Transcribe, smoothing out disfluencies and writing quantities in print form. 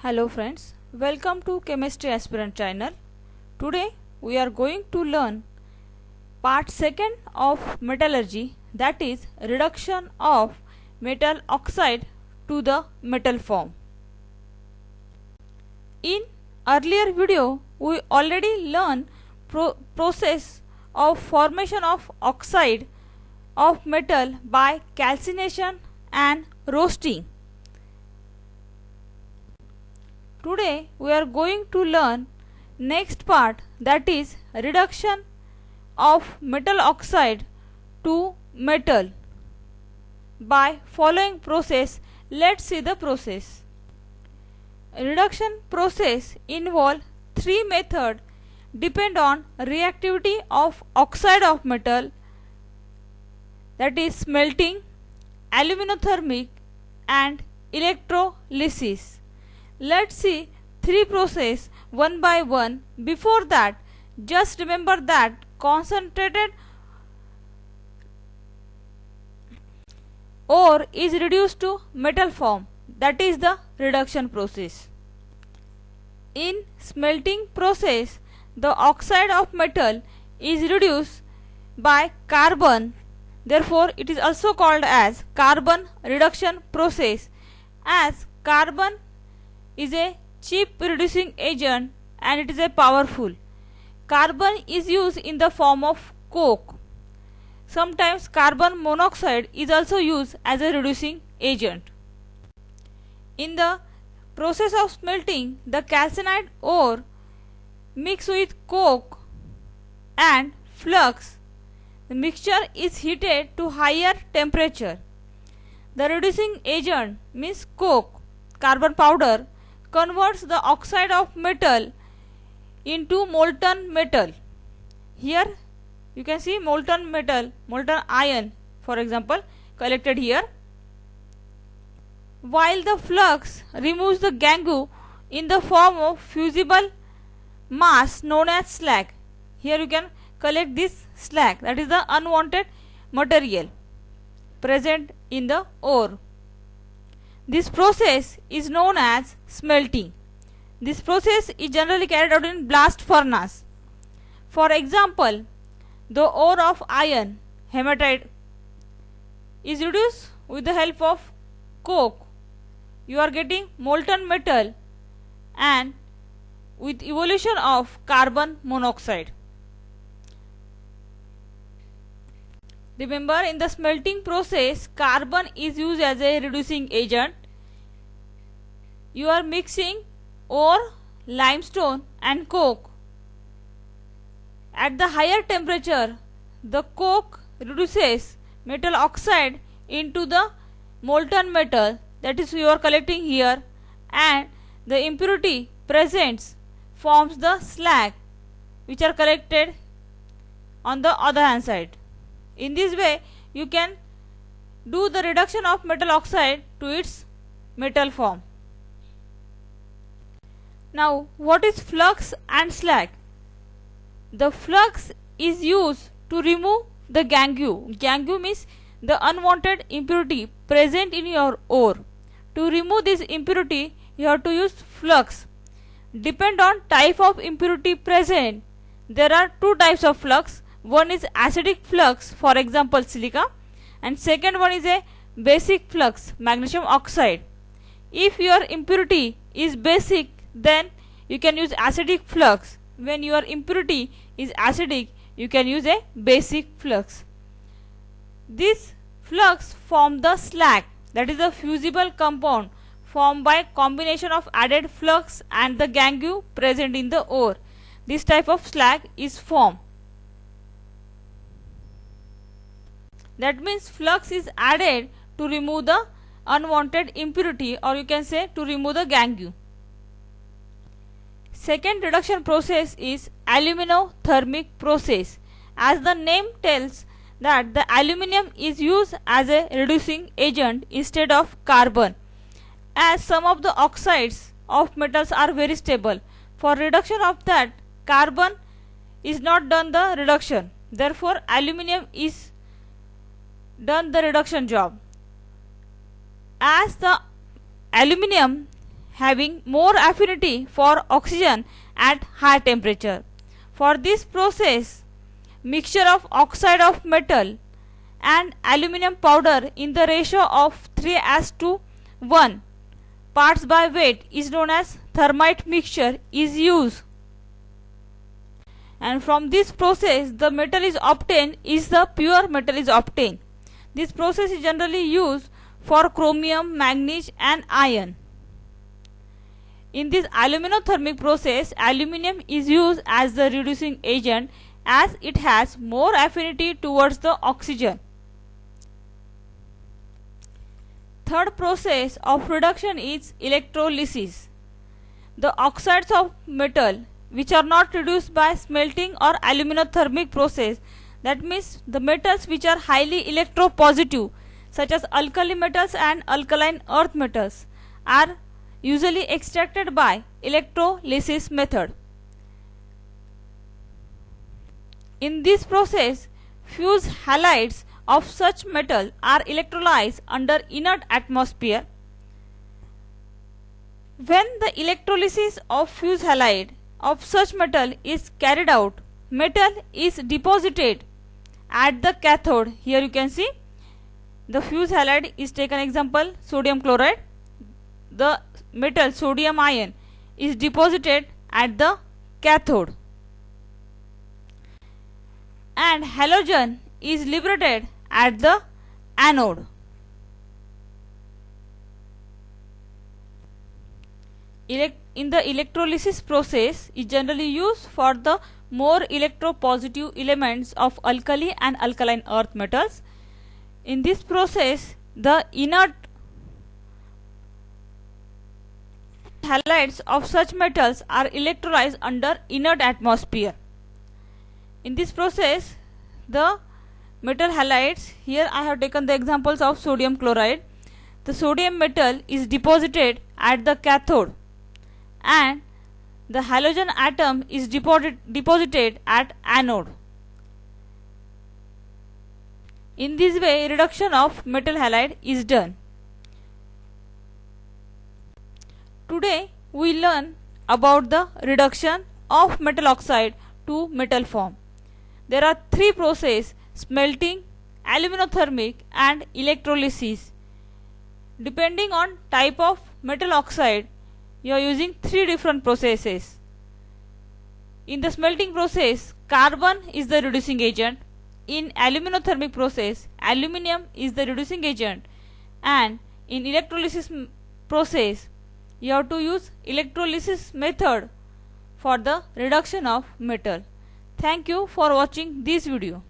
Hello friends, welcome to Chemistry Aspirant channel. Today we are going to learn part 2nd of metallurgy, that is reduction of metal oxide to the metal form. In earlier video we already learned process of formation of oxide of metal by calcination and roasting. Today we are going to learn next part, that is reduction of metal oxide to metal by following process. Let's see the process. Reduction process involve three methods depend on reactivity of oxide of metal, that is smelting, aluminothermic and electrolysis. Let's see three processes one by one. Before that, just remember that concentrated ore is reduced to metal form, that is the reduction process. In smelting process, the oxide of metal is reduced by carbon, therefore it is also called as carbon reduction process, as carbon is a cheap reducing agent and it is a powerful. Carbon is used in the form of coke. Sometimes carbon monoxide is also used as a reducing agent. In the process of smelting, the calcined ore mixed with coke and flux. The mixture is heated to higher temperature. The reducing agent means coke, carbon powder, converts the oxide of metal into molten metal. Here you can see molten metal, molten iron for example collected here, while the flux removes the gangue in the form of fusible mass known as slag. Here you can collect this slag, that is the unwanted material present in the ore. This process is known as smelting. This process is generally carried out in blast furnace. For example, the ore of iron, hematite, is reduced with the help of coke. You are getting molten metal and with evolution of carbon monoxide. Remember, in the smelting process, carbon is used as a reducing agent. You are mixing ore, limestone and coke. At the higher temperature, the coke reduces metal oxide into the molten metal, that is you are collecting here, and the impurity present forms the slag which are collected on the other hand side. In this way you can do the reduction of metal oxide to its metal form. Now what is flux and slag? The flux is used to remove the gangue. Gangue means the unwanted impurity present in your ore. To remove this impurity you have to use flux. Depend on type of impurity present. There are two types of flux. One is acidic flux, for example silica, and second one is a basic flux, magnesium oxide. If your impurity is basic, then you can use acidic flux. When your impurity is acidic, you can use a basic flux. This flux forms the slag, that is the fusible compound formed by combination of added flux and the gangue present in the ore. This type of slag is formed. That means flux is added to remove the unwanted impurity, or you can say to remove the gangue. Second reduction process is aluminothermic process. As the name tells that the aluminium is used as a reducing agent instead of carbon, as some of the oxides of metals are very stable. For reduction of that, carbon is not done the reduction, therefore aluminium is done the reduction job. As the aluminium having more affinity for oxygen at high temperature. For this process, mixture of oxide of metal and aluminum powder in the ratio of 3:1 parts by weight is known as thermite mixture is used, and from this process the metal is obtained is the pure metal is obtained. This process is generally used for chromium, manganese and iron. In this aluminothermic process, aluminium is used as the reducing agent as it has more affinity towards the oxygen. Third process of reduction is electrolysis. The oxides of metal which are not reduced by smelting or aluminothermic process, that means the metals which are highly electropositive such as alkali metals and alkaline earth metals, are usually extracted by electrolysis method. In this process, fused halides of such metal are electrolyzed under inert atmosphere. When the electrolysis of fused halide of such metal is carried out, metal is deposited at the cathode. Here you can see the fused halide is taken example sodium chloride. The metal sodium ion is deposited at the cathode, and halogen is liberated at the anode. In the electrolysis process is generally used for the more electropositive elements of alkali and alkaline earth metals. In this process, the inert halides of such metals are electrolyzed under inert atmosphere. In this process, the metal halides, here I have taken the examples of sodium chloride. The sodium metal is deposited at the cathode and the halogen atom is deposited at anode. In this way, reduction of metal halide is done. Today we learn about the reduction of metal oxide to metal form. There are three processes: smelting, aluminothermic and electrolysis. Depending on type of metal oxide, you are using three different processes. In the smelting process, carbon is the reducing agent. In aluminothermic process, aluminium is the reducing agent, and in electrolysis process, you have to use electrolysis method for the reduction of metal. Thank you for watching this video.